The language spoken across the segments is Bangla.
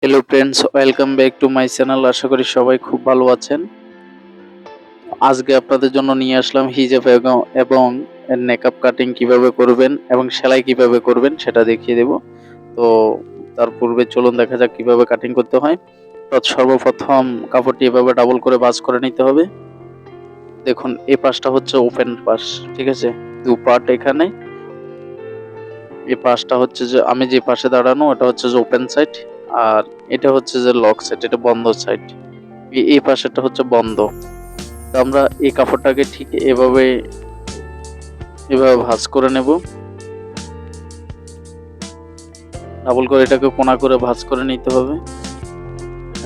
Hello friends, welcome back to my channel. আশা করি সবাই খুব ভালো আছেন। আজকে আপনাদের জন্য নিয়ে আসলাম হিজাব এবং নেকআপ কাটিং কিভাবে করবেন এবং সেলাই কিভাবে করবেন সেটা দেখিয়ে দেব। তো তার পূর্বে চলুন দেখা যাক কিভাবে কাটিং করতে হয়। তো সর্বপ্রথম কাপড়টি এভাবে ডাবল করে ভাঁজ করে নিতে হবে। দেখুন এই পাশটা হচ্ছে ওপেন পাশ, ঠিক আছে? দু পার্ট এখানে। এই পাশটা হচ্ছে যে আমি যে পাশে দাঁড়ানো ওটা হচ্ছে যে ওপেন সাইড, আর এটা হচ্ছে যে লক সাইড, এটা বন্ধ সাইড। এই পাশেরটা হচ্ছে বন্ধ। তো আমরা এই কাপড়টাকে ঠিক এভাবে ভাঁজ করে নেব। ডাবল করে এটাকে কোনা করে ভাঁজ করে নিতে হবে।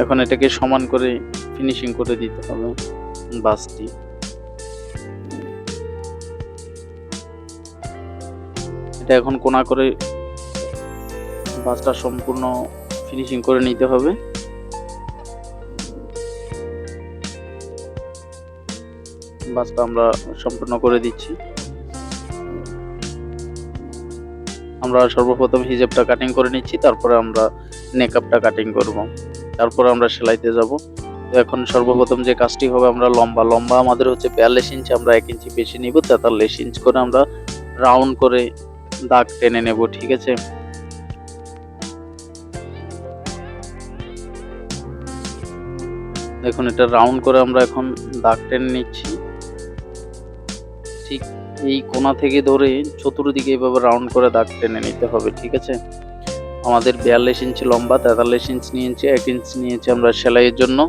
এখন এটাকে সমান করে ফিনিশিং করে দিতে হবে ভাঁজটি। এটা এখন কোনা করে ভাঁজটা সম্পূর্ণ ফিনিশিং করে নিতে হবে। ভাঁজটা আমরা সম্পূর্ণ করে দিচ্ছি। আমরা সর্বপ্রথম হিজাবটা কাটিং করে নিচ্ছি, তারপরে আমরা নেকআপটা কাটিং করব, তারপরে আমরা সেলাইতে যাব। তো এখন সর্বপ্রথম যে কাজটি হবে, আমরা লম্বা আমাদের হচ্ছে 42 ইঞ্চি, আমরা 1 ইঞ্চি বেশি নিব, 43 ইঞ্চ করে আমরা রাউন্ড করে দাগ টেনে নেব, ঠিক আছে? দেখুন এটা রাউন্ড করে আমরা এখন দাগ টেনে নিচ্ছি। ঠিক এই কোণা থেকে ধরে চতুর্দিকে এইভাবে রাউন্ড করে দাগ টেনে নিতে হবে, ঠিক আছে? আমাদের 42 ইঞ্চি লম্বা, 43 ইঞ্চ নিয়েছি, 1 ইঞ্চ নিয়েছি আমরা সেলাইয়ের জন্য।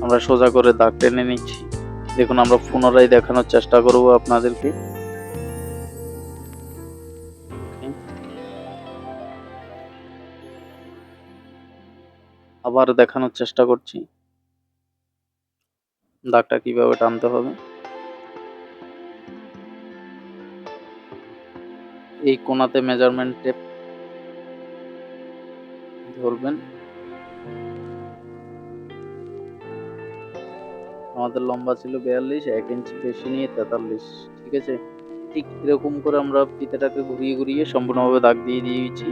আমরা সোজা করে দাগ টেনে নিচ্ছি। দেখুন আমরা পুনরায় দেখানোর চেষ্টা করব আপনাদেরকে। আবার দেখানোর চেষ্টা করছি দাগটা কিভাবে টানতে হবে। এই কোণাতে মেজারমেন্ট টেপ ধরবেন। আমাদের লম্বা ছিল 42, 1 ইঞ্চি বেশি নিয়ে 43, ঠিক আছে? ঠিক এরকম করে আমরা ফিতাটাকে ঘুরিয়ে সম্পূর্ণভাবে দাগ দিয়ে দিয়েছি।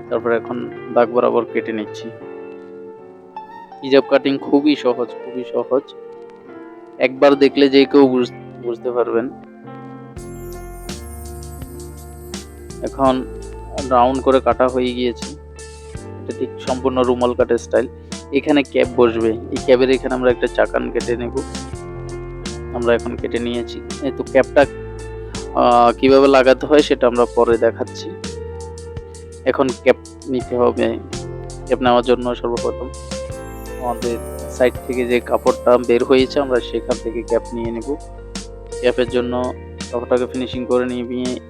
তারপর এখন দাগ বরাবর কেটে নিচ্ছি। হিজাব কাটিং খুবই সহজ। একবার দেখলে যে কেউ বুঝতে পারবেন। এখন রাউন্ড করে কাটা হয়ে গিয়েছে। এটা ঠিক সম্পূর্ণ রুমাল কাটের স্টাইল। এখানে ক্যাপ বসবে, এই ক্যাপের এখানে আমরা একটা চাকান কেটে নেব। আমরা এখন কেটে নিয়েছি। এই তো ক্যাপটা কিভাবে লাগাতে হয় সেটা আমরা পরে দেখাচ্ছি। এখন ক্যাপ নিতে হবে। ক্যাপ নেওয়ার জন্য সর্বপ্রথম আমাদের সাইড থেকে যে কাপড়টা বের হয়েছে আমরা সেখান থেকে ক্যাপ নিয়ে নেব। ক্যাপের জন্য কাপড়টাকে ফিনিশিং করে নিয়ে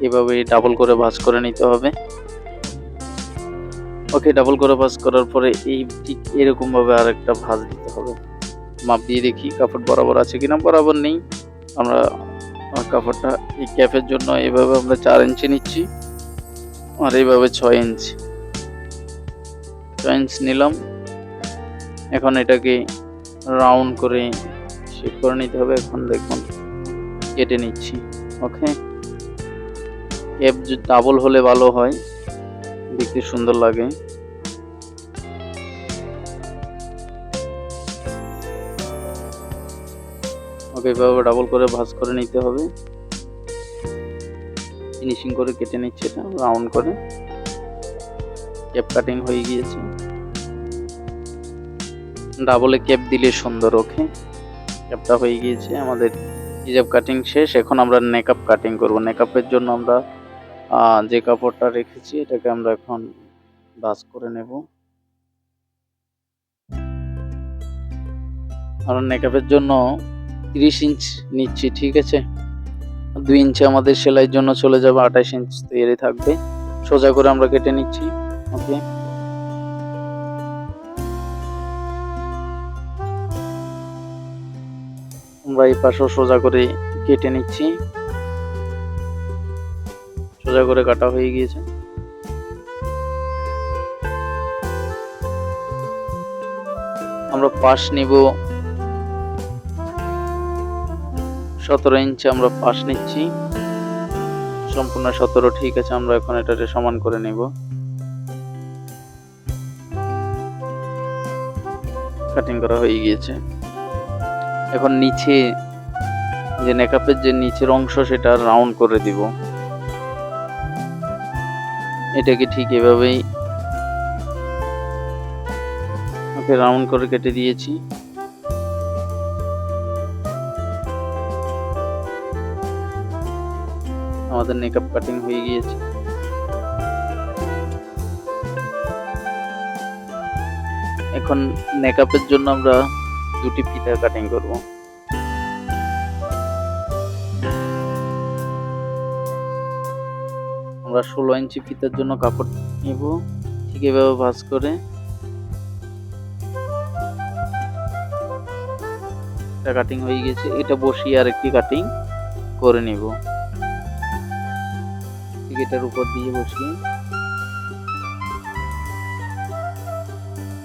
এভাবে ডাবল করে ভাঁজ করে নিতে হবে। ওকে, ডাবল করে ভাঁজ করার পরে এই ঠিক এরকম ভাবে আরেকটা ভাঁজ দিতে হবে। মাপ দিয়ে দেখি কাপড় বরাবর আছে কিনা। বরাবর নেই। আমরা কাপড়টা এই ক্যাপের জন্য এভাবে আমরা 4 ইঞ্চি নিচ্ছি, আর এইভাবে 6 ইঞ্চি নিলাম। এখন এটাকে রাউন্ড করে শেপ করে নিতে হবে। এখন দেখুন কেটে নিচ্ছি। ওকে, ক্যাপ ডাবল হলে ভালো হয়, দেখতে সুন্দর লাগে। ওকে, এভাবে ডাবল করে ভাঁজ করে নিতে হবে। ফিনিশিং করে কেটে নিচ্ছে, এটা রাউন্ড করে। ক্যাপ কাটিং হয়ে গিয়েছে। ডাবলে ক্যাপ দিলে সুন্দর। ওকে, ক্যাপটা হয়ে গিয়েছে, আমাদের হিজাব কাটিং শেষ। এখন আমরা নেকআপ কাটিং করব। নেকআপের জন্য আমরা যে কাপড়টা রেখেছি এটাকে আমরা এখন ভাঁজ করে নেব। আমরা নেকআপের জন্য 30 ইঞ্চ নিচ্ছি, ঠিক আছে? 2 ইঞ্চি আমাদের সেলাইয়ের জন্য চলে যাবে, 28 ইঞ্চ তৈরি থাকবে। সোজা করে আমরা কেটে নিচ্ছি। ওকে, আমরা এই পাশেও সোজা করে কেটে নিচ্ছি। সোজা করে কাটা হয়ে গিয়েছে। আমরা পাশ নিব 17 ইঞ্চি আমরা পাশ নিচ্ছি, সম্পূর্ণ 17 ঠিক আছে। আমরা এখন এটাকে সমান করে নেব। কাটিং করা হয়ে গিয়েছে। এখন নিচে যে নেকাপের যে নিচের অংশ সেটা রাউন্ড করে দিব। এটাকে ঠিক এভাবেই ওকে রাউন্ড করে কেটে দিয়েছি। আমাদের নেকাপ কাটিং হয়ে গিয়েছে। এখন নেকাপের জন্য আমরা দুটি ফিতা কাটিং করব। আমরা 16 ইঞ্চি ফিতার জন্য কাপড় নিব, ঠিক এভাবে ভাঁজ করে এটা কাটিং হয়ে গেছে। এটা বসিয়ে আরেকটি কাটিং করে নিব, ঠিক এটার উপর দিয়ে বসিয়ে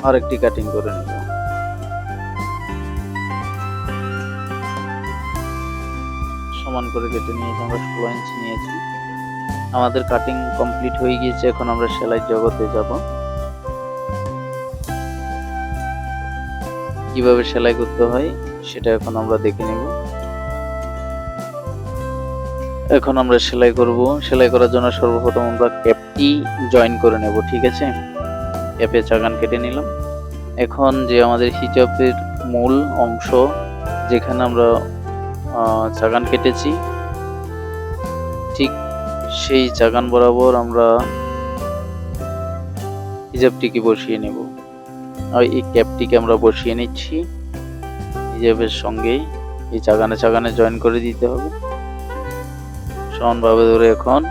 আরেকটি কাটিং করে নিব। সমান করে কেটে নিয়েছি, আমরা 16 ইঞ্চি নিয়েছি। আমাদের কাটিং কমপ্লিট হয়ে গিয়েছে। এখন আমরা সেলাই জগতে যাব। কিভাবে সেলাই করতে হয় সেটা এখন আমরা দেখে নেব। এখন আমরা সেলাই করব। সেলাই করার জন্য সর্বপ্রথম আমরা ক্যাপটি জয়েন করে নেব, ঠিক আছে। ক্যাপে চাগান কেটে নিলাম। এখন যে আমাদের হিজাবের মূল অংশ যেখানে আমরা চাগান কেটেছি, ঠিক সেই চাগান বরাবর আমরা হিজাবটিকে বসিয়ে নেব। আর এই ক্যাপটিকে আমরা বসিয়ে নিচ্ছি হিজাবের সঙ্গে। এই চাগানে চাগানে জয়েন করে দিতে হবে সমানভাবে ধরে। এখন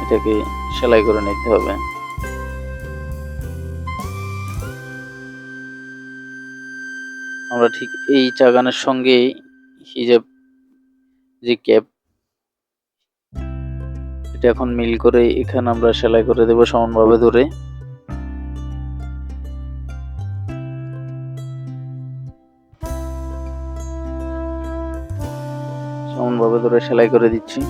এটাকে সেলাই করে নিতে হবে। আমরা ঠিক এই চাগানের সঙ্গে হিজাব যে ক্যাপ এটা এখন মিল করে এখানে আমরা সেলাই করে দেব সমানভাবে ধরে। সমানভাবে ধরে সেলাই করে দিচ্ছি।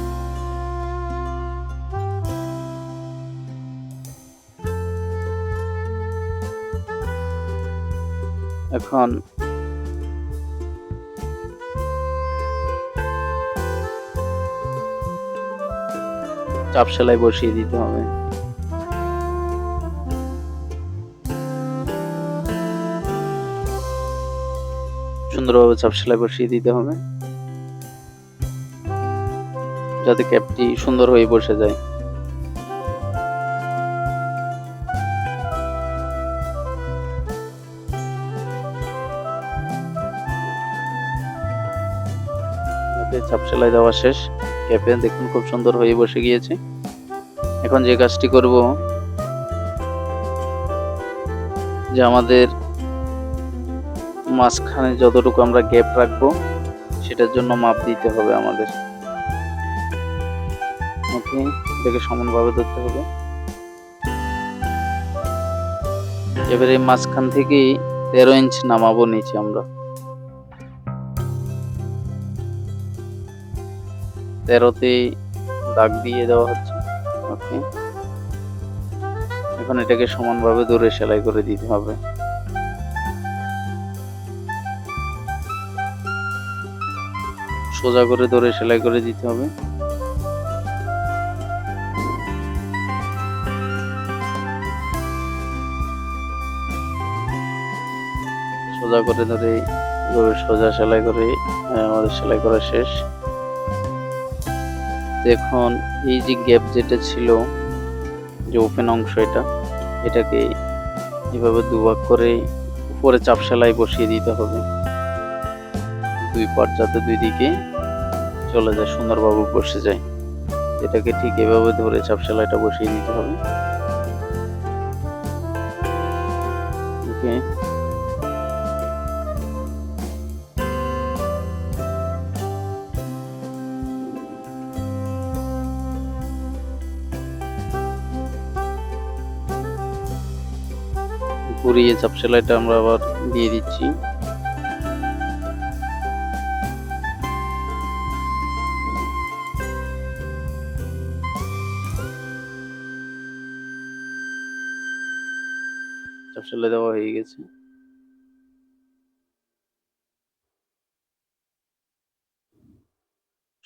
এখন চাপ সেলাই বসিয়ে দিতে হবে। সুন্দরভাবে চাপ সেলাই বসিয়ে দিতে হবে যাতে ক্যাপটি সুন্দর হয়ে বসে যায়। চাপ সেলাই দেওয়া শেষ। ক্যাপে দেখুন খুব সুন্দর হয়ে বসে গিয়েছে। এখন যে কাজটি করব, যে আমাদের মাঝখানে যতটুকু আমরা গ্যাপ রাখবো সেটার জন্য মাপ দিতে হবে আমাদের। ওকে, এটাকে সমানভাবে ধরতে হবে। এবারে মাঝখান থেকে 13 ইঞ্চ নামাবো নিচে আমরা। 13তে দাগ দিয়ে দেওয়া হচ্ছে। ওকে, এখন এটাকে সমানভাবে ধরে সেলাই করে দিতে হবে। সোজা করে ধরে সেলাই করে দিতে হবে। সোজা করে ধরে এভাবে সোজা সেলাই করে আমাদের সেলাই করা শেষ। দেখুন এই যে গ্যাপ যেটা ছিল, যে ওপেন অংশ, এটাকে এভাবে দুভাগ করে উপরে চাপ সেলাই বসিয়ে দিতে হবে। দুই পাট যাতে দুই দিকে চলে যায়, সুন্দরভাবে বসে যায়। এটাকে ঠিক এভাবে ধরে চাপ সেলাইটা বসিয়ে দিতে হবে। ওকে, ঘুরিয়ে চাপ সেলাইটা আমরা আবার দিয়ে দিচ্ছি। সেলাই দেওয়া হয়ে গেছে।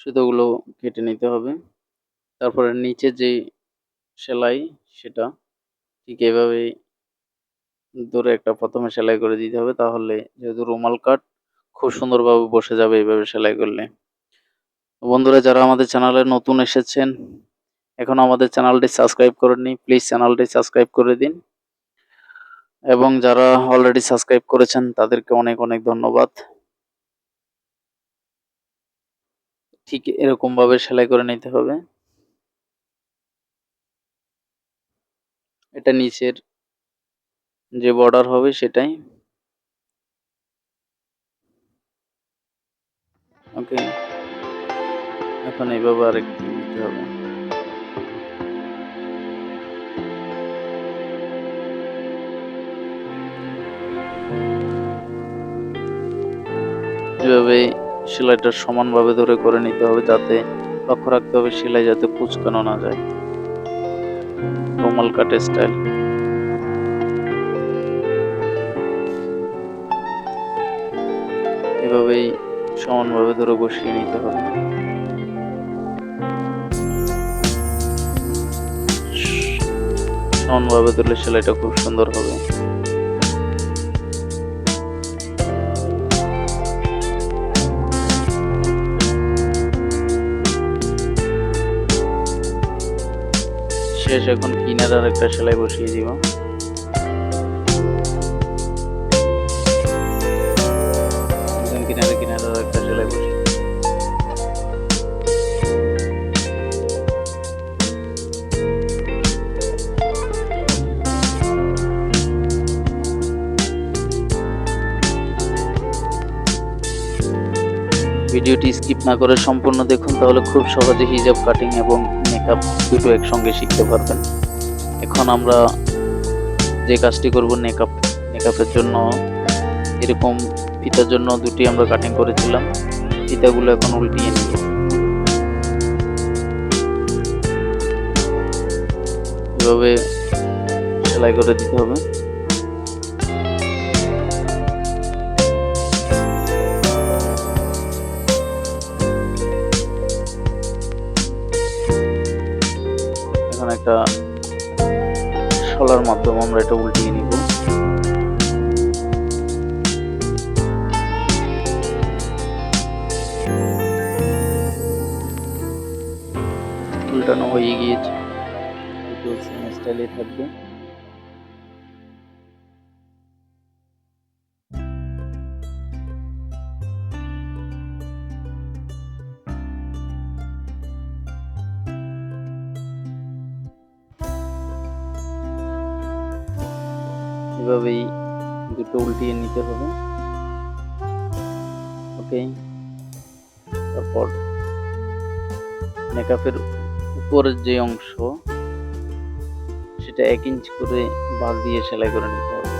সুতোগুলো কেটে নিতে হবে। তারপরে নিচে যে সেলাই সেটা ঠিক এভাবেই ধরে একটা প্রথমে সেলাই করে দিতে হবে, তাহলে যেহেতু রুমাল কাট খুব সুন্দরভাবে বসে যাবে এইভাবে সেলাই করলে। বন্ধুরা, যারা আমাদের চ্যানেলে নতুন এসেছেন, এখনো আমাদের চ্যানেলটি সাবস্ক্রাইব করেননি, প্লিজ চ্যানেলটি সাবস্ক্রাইব করে দিন, এবং যারা অলরেডি সাবস্ক্রাইব করেছেন তাদেরকে অনেক অনেক ধন্যবাদ। ঠিক এরকম ভাবে সেলাই করে নিতে হবে। এটা নিচের যে বর্ডার হবে সেটাই। ওকে, এখন এইভাবে আরেকটু নিতে হবে। এভাবে সেলাইটা সমানভাবে ধরে করে নিতে হবে, যাতে লক্ষ্য রাখতে হবে সেলাই যাতে কুঁচকানো না যায়। রুমাল কাট স্টাইল। এভাবেই সমানভাবে ধরে বসিয়ে নিতে হবে। সমানভাবে ধরলে সেলাইটা খুব সুন্দর হবে। শেষ, এখন কিনারে আর একটা সেলাই বসিয়ে দিব। কিনারে কিনারে আর একটা সেলাই বসিয়ে ভিডিওটি স্কিপ না করে সম্পূর্ণ দেখুন, তাহলে খুব সহজে হিজাব কাটিং এবং মেকআপ দুটো একসঙ্গে শিখতে পারবেন। এখন আমরা যে কাজটি করব, মেকআপের জন্য এরকম ফিতার জন্য দুটি আমরা কাটিং করেছিলাম। ফিতাগুলো এখন উল্টিয়ে নেব। এভাবে সেলাই করে দিতে হবে। এখন একটা শলার মাধ্যমে আমরা এটা উল্টিয়ে নিব। উল্টানো হয়ে গিয়েছে, একটু সেম স্টাইলে থাকবে। এভাবেই দুটো উল্টিয়ে নিতে হবে। ওকে, তারপর মেকআপের উপরের যে অংশ সেটা 1 ইঞ্চি করে বাঁশ দিয়ে সেলাই করে নিতে হবে।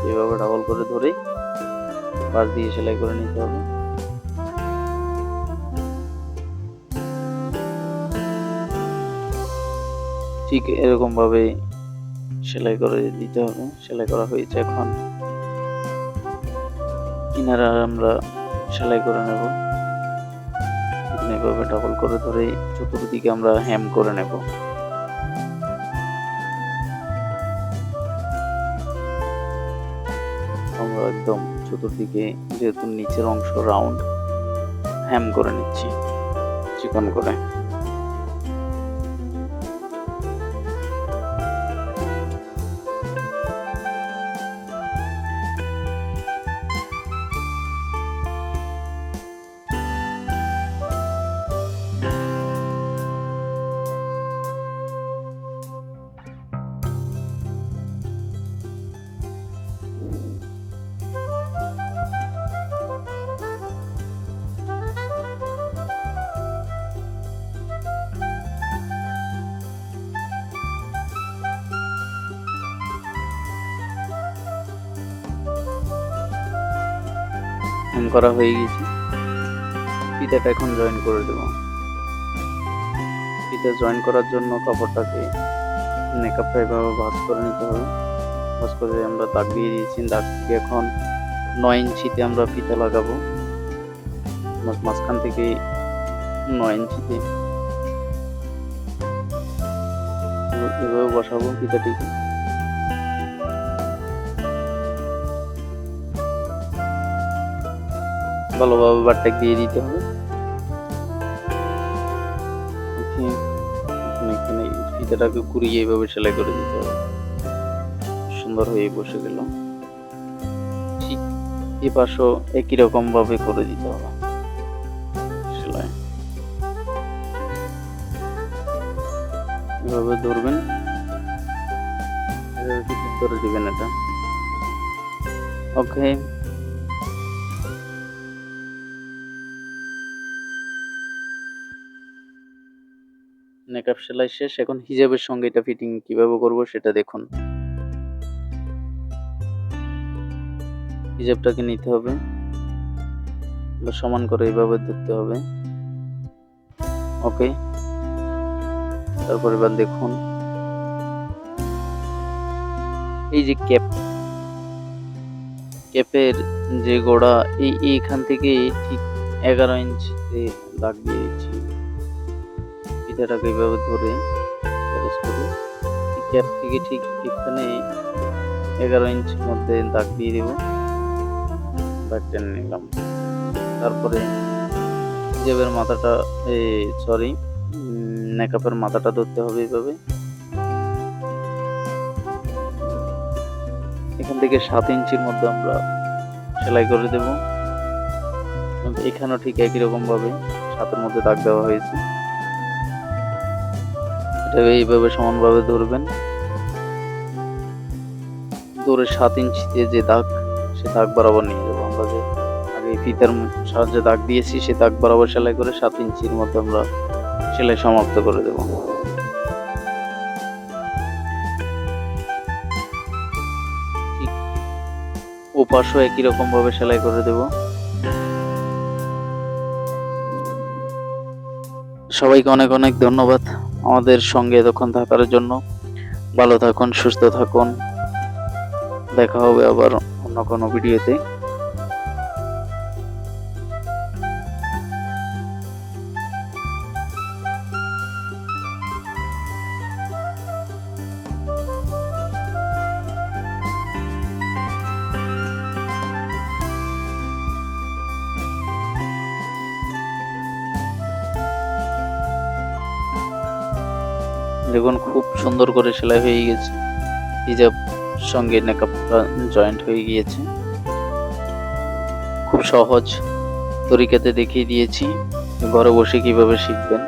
এভাবে ডাবল করে ধরে বাঁশ দিয়ে সেলাই করে নিতে হবে। ঠিক এরকম ভাবে সেলাই করে দিতে হবে। সেলাই করা হয়েছে, এখন কিনারা আমরা সেলাই করে নেব। এভাবে ডাবল করে ধরে চতুর্দিকে আমরা হেম করে নেব। আমরা একদম চতুর্দিকে, যেহেতু নিচের অংশ রাউন্ড, হেম করে নিচ্ছি চিকন করে। হেম করা হয়ে গেছে। ফিতাটা এখন জয়েন করে দেব। ফিতা জয়েন করার জন্য কাপড়টাকে নেকাবটা এভাবে ভাঁজ করে নিতে হবে। ভাঁজ করে আমরা দাগ দিয়ে দিয়েছি। দাগ থেকে এখন 9 ইঞ্চিতে আমরা ফিতা লাগাবো। মাঝখান থেকে 9 ইঞ্চিতে এভাবে বসাবো ফিতাটিকে। ভালোভাবে বারটেক দিয়ে দিতে হবে। এখানে ফিতাটাকে ঘুরিয়ে এইভাবে সেলাই করে দিতে হবে। সুন্দর হয়ে বসে গেল। ঠিক এই পাশও একই রকম ভাবে করে দিতে হবে সেলাই। এভাবে ধরবেন, এভাবে ফিটিং করে দিবেন এটা। ওকে, নেকআপ সেলাই শেষ। এখন হিজাবের সঙ্গে এটা ফিটিং কিভাবে করব সেটা দেখুন। হিজাবটাকে নিতে হবে, সমান করে এইভাবে ধরতে হবে। ওকে, তারপর এবার দেখুন এই যে ক্যাপের যে গোড়া এইখান থেকে ঠিক 11 ইঞ্চিতে দাগ দিয়েছি। ফিতাটাকে এইভাবে ধরে ক্যাপ থেকে ঠিক এখানে 11 ইঞ্চির মধ্যে দাগ দিয়ে দেব। দাগ টেনে নিলাম। তারপরে হিজাবের মাথাটা নেকআপের মাথাটা ধরতে হবে এইভাবে। এখান থেকে 7 ইঞ্চির মধ্যে আমরা সেলাই করে দেব। এখানেও ঠিক একই রকম ভাবে 7-এর মধ্যে দাগ দেওয়া হয়েছে। এটা এইভাবে সমানভাবে ধরবেন। ধরে 7 ইঞ্চিতে যে দাগ, সে দাগ বরাবর নিয়ে যাবো। আমরা যে আগে ফিতার সাহায্যে দাগ দিয়েছি, সে দাগ বরাবর সেলাই করে 7 ইঞ্চির মধ্যে আমরা সেলাই সমাপ্ত করে দেব। ওপাশও একই রকম ভাবে সেলাই করে দেব। সবাইকে অনেক অনেক ধন্যবাদ আমাদের সঙ্গে এতক্ষণ থাকার জন্য। ভালো থাকুন, সুস্থ থাকুন। দেখা হবে আবার অন্য কোনো ভিডিওতে। দেখুন খুব সুন্দর করে সেলাই হয়ে গেছে। হিজাব সঙ্গে নেকআপটা জয়েন্ট হয়ে গিয়েছে। খুব সহজ তরিকাতে দেখিয়ে দিয়েছি, ঘরে বসে কিভাবে শিখবেন।